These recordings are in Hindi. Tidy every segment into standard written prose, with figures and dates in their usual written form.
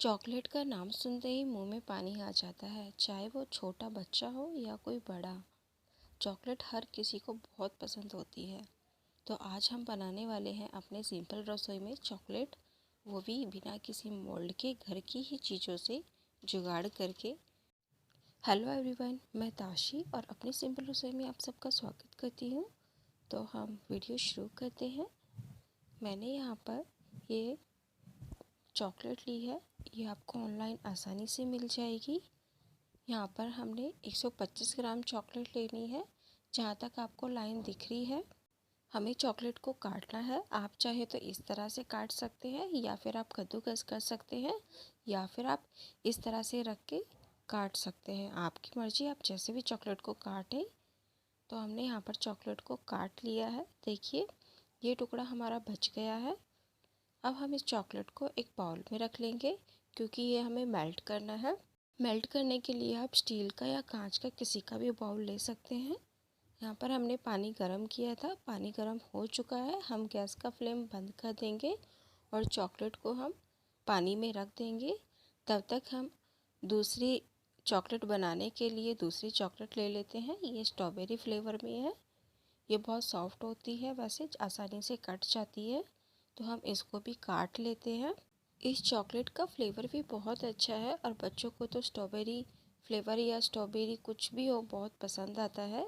चॉकलेट का नाम सुनते ही मुंह में पानी आ जाता है, चाहे वो छोटा बच्चा हो या कोई बड़ा। चॉकलेट हर किसी को बहुत पसंद होती है। तो आज हम बनाने वाले हैं अपने सिंपल रसोई में चॉकलेट, वो भी बिना किसी मोल्ड के, घर की ही चीज़ों से जुगाड़ करके। हेलो एवरीवन, मैं ताशी और अपनी सिंपल रसोई में आप सबका स्वागत करती हूँ। तो हम वीडियो शुरू करते हैं। मैंने यहाँ पर ये चॉकलेट ली है, ये आपको ऑनलाइन आसानी से मिल जाएगी। यहाँ पर हमने 125 ग्राम चॉकलेट लेनी है। जहाँ तक आपको लाइन दिख रही है, हमें चॉकलेट को काटना है। आप चाहे तो इस तरह से काट सकते हैं, या फिर आप कद्दूकस कर सकते हैं, या फिर आप इस तरह से रख के काट सकते हैं। आपकी मर्जी, आप जैसे भी चॉकलेट को काटें। तो हमने यहाँ पर चॉकलेट को काट लिया है। देखिए, ये टुकड़ा हमारा बच गया है। अब हम इस चॉकलेट को एक बाउल में रख लेंगे, क्योंकि ये हमें मेल्ट करना है। मेल्ट करने के लिए आप स्टील का या कांच का किसी का भी बाउल ले सकते हैं। यहाँ पर हमने पानी गर्म किया था, पानी गर्म हो चुका है। हम गैस का फ्लेम बंद कर देंगे और चॉकलेट को हम पानी में रख देंगे। तब तक हम दूसरी चॉकलेट बनाने के लिए दूसरी चॉकलेट ले लेते हैं। ये स्ट्रॉबेरी फ्लेवर में है। ये बहुत सॉफ्ट होती है, वैसे आसानी से कट जाती है। तो हम इसको भी काट लेते हैं। इस चॉकलेट का फ्लेवर भी बहुत अच्छा है और बच्चों को तो स्ट्रॉबेरी फ्लेवर या स्ट्रॉबेरी कुछ भी हो बहुत पसंद आता है।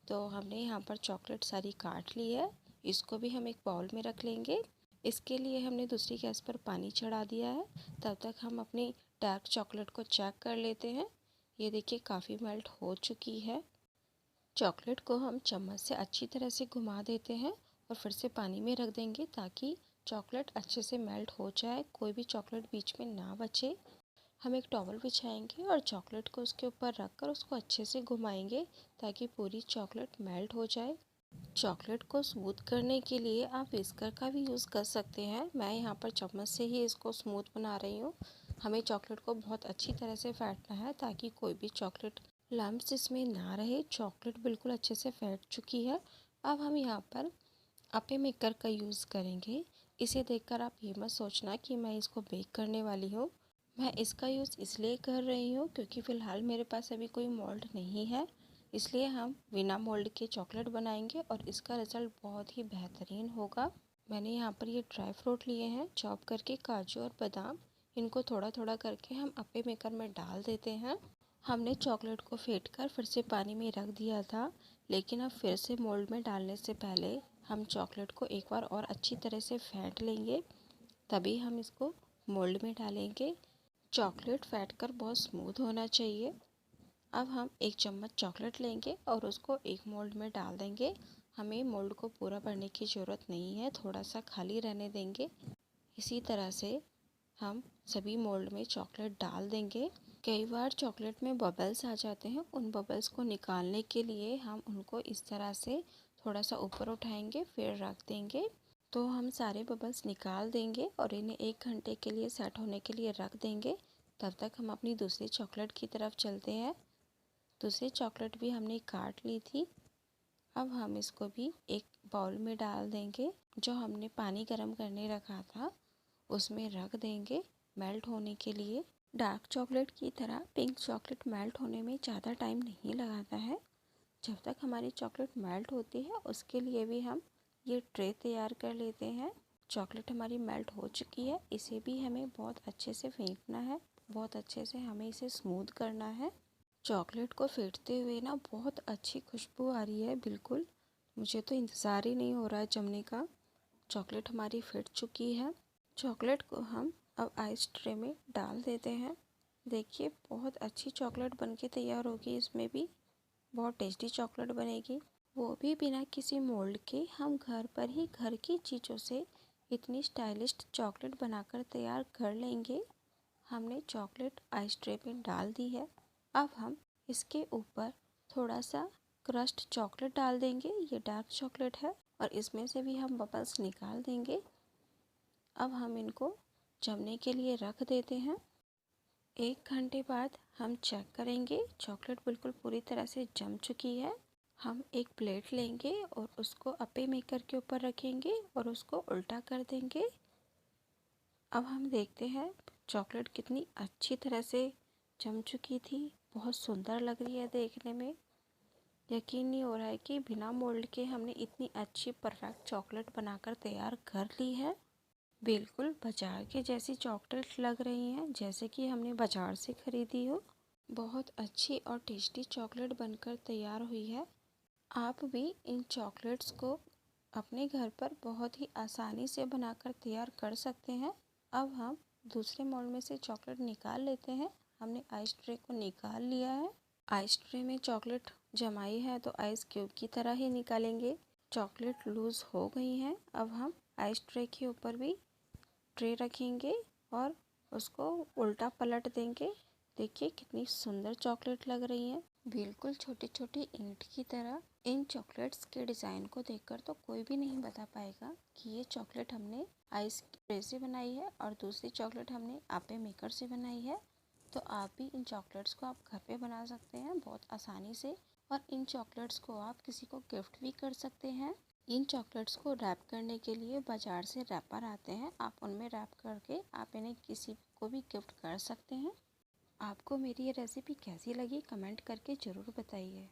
तो हमने यहाँ पर चॉकलेट सारी काट ली है। इसको भी हम एक बाउल में रख लेंगे। इसके लिए हमने दूसरी गैस पर पानी चढ़ा दिया है। तब तक हम अपनी डार्क चॉकलेट को चेक कर लेते हैं। ये देखिए, काफ़ी मेल्ट हो चुकी है। चॉकलेट को हम चम्मच से अच्छी तरह से घुमा देते हैं और फिर से पानी में रख देंगे, ताकि चॉकलेट अच्छे से मेल्ट हो जाए, कोई भी चॉकलेट बीच में ना बचे। हम एक टॉवल बिछाएंगे और चॉकलेट को उसके ऊपर रख कर उसको अच्छे से घुमाएंगे, ताकि पूरी चॉकलेट मेल्ट हो जाए। चॉकलेट को स्मूथ करने के लिए आप विस्कर का भी यूज़ कर सकते हैं। मैं यहाँ पर चम्मच से ही इसको स्मूथ बना रही हूँ। हमें चॉकलेट को बहुत अच्छी तरह से फेंटना है, ताकि कोई भी चॉकलेट लम्प्स इसमें ना रहे। चॉकलेट बिल्कुल अच्छे से फेंट चुकी है। अब हम यहाँ पर अपे मेकर का यूज़ करेंगे। इसे देखकर आप ये मत सोचना कि मैं इसको बेक करने वाली हूँ। मैं इसका यूज़ इसलिए कर रही हूँ क्योंकि फ़िलहाल मेरे पास अभी कोई मोल्ड नहीं है। इसलिए हम बिना मोल्ड के चॉकलेट बनाएंगे और इसका रिज़ल्ट बहुत ही बेहतरीन होगा। मैंने यहाँ पर ये ड्राई फ्रूट लिए हैं चॉप करके, काजू और बादाम। इनको थोड़ा थोड़ा करके हम अपे मेकर में डाल देते हैं। हमने चॉकलेट को फेंट कर फिर से पानी में रख दिया था, लेकिन अब फिर से मोल्ड में डालने से पहले हम चॉकलेट को एक बार और अच्छी तरह से फेंट लेंगे, तभी हम इसको मोल्ड में डालेंगे। चॉकलेट फेंट कर बहुत स्मूथ होना चाहिए। अब हम एक चम्मच चॉकलेट लेंगे और उसको एक मोल्ड में डाल देंगे। हमें मोल्ड को पूरा भरने की ज़रूरत नहीं है, थोड़ा सा खाली रहने देंगे। इसी तरह से हम सभी मोल्ड में चॉकलेट डाल देंगे। कई बार चॉकलेट में बबल्स आ जाते हैं, उन बबल्स को निकालने के लिए हम उनको इस तरह से थोड़ा सा ऊपर उठाएंगे, फिर रख देंगे। तो हम सारे बबल्स निकाल देंगे और इन्हें 1 घंटे के लिए सेट होने के लिए रख देंगे। तब तक हम अपनी दूसरी चॉकलेट की तरफ चलते हैं। दूसरी चॉकलेट भी हमने काट ली थी। अब हम इसको भी एक बाउल में डाल देंगे। जो हमने पानी गर्म करने रखा था उसमें रख देंगे मेल्ट होने के लिए। डार्क चॉकलेट की तरह पिंक चॉकलेट मेल्ट होने में ज़्यादा टाइम नहीं लगाता है। जब तक हमारी चॉकलेट मेल्ट होती है, उसके लिए भी हम ये ट्रे तैयार कर लेते हैं। चॉकलेट हमारी मेल्ट हो चुकी है, इसे भी हमें बहुत अच्छे से फेंटना है, बहुत अच्छे से हमें इसे स्मूथ करना है। चॉकलेट को फेंटते हुए ना बहुत अच्छी खुशबू आ रही है, बिल्कुल मुझे तो इंतज़ार ही नहीं हो रहा है जमने का। चॉकलेट हमारी फेंट चुकी है। चॉकलेट को हम अब आइस ट्रे में डाल देते हैं। देखिए, बहुत अच्छी चॉकलेट बनके तैयार होगी। इसमें भी बहुत टेस्टी चॉकलेट बनेगी, वो भी बिना किसी मोल्ड के। हम घर पर ही घर की चीज़ों से इतनी स्टाइलिश चॉकलेट बनाकर तैयार कर लेंगे। हमने चॉकलेट आइस ट्रे में डाल दी है। अब हम इसके ऊपर थोड़ा सा क्रस्ट चॉकलेट डाल देंगे। ये डार्क चॉकलेट है और इसमें से भी हम बबल्स निकाल देंगे। अब हम इनको जमने के लिए रख देते हैं। 1 घंटे बाद हम चेक करेंगे, चॉकलेट बिल्कुल पूरी तरह से जम चुकी है। हम एक प्लेट लेंगे और उसको अपे मेकर के ऊपर रखेंगे और उसको उल्टा कर देंगे। अब हम देखते हैं चॉकलेट कितनी अच्छी तरह से जम चुकी थी, बहुत सुंदर लग रही है देखने में। यकीन नहीं हो रहा है कि बिना मोल्ड के हमने इतनी अच्छी परफेक्ट चॉकलेट बनाकर तैयार कर ली है। बिल्कुल बाजार के जैसी चॉकलेट लग रही हैं, जैसे कि हमने बाजार से खरीदी हो। बहुत अच्छी और टेस्टी चॉकलेट बनकर तैयार हुई है। आप भी इन चॉकलेट्स को अपने घर पर बहुत ही आसानी से बनाकर तैयार कर सकते हैं। अब हम दूसरे मोल्ड में से चॉकलेट निकाल लेते हैं। हमने आइस ट्रे को निकाल लिया है। आइस ट्रे में चॉकलेट जमाई है तो आइस क्यूब की तरह ही निकालेंगे। चॉकलेट लूज़ हो गई हैं। अब हम आइस ट्रे के ऊपर भी ट्रे रखेंगे और उसको उल्टा पलट देंगे। देखिए कितनी सुंदर चॉकलेट लग रही है, बिल्कुल छोटी छोटी ईंट की तरह। इन चॉकलेट्स के डिज़ाइन को देखकर तो कोई भी नहीं बता पाएगा कि ये चॉकलेट हमने आइस ट्रे से बनाई है और दूसरी चॉकलेट हमने आपे मेकर से बनाई है। तो आप भी इन चॉकलेट्स को आप घर पे बना सकते हैं बहुत आसानी से, और इन चॉकलेट्स को आप किसी को गिफ्ट भी कर सकते हैं। इन चॉकलेट्स को रैप करने के लिए बाज़ार से रैपर आते हैं, आप उनमें रैप करके आप इन्हें किसी को भी गिफ्ट कर सकते हैं। आपको मेरी ये रेसिपी कैसी लगी कमेंट करके ज़रूर बताइए।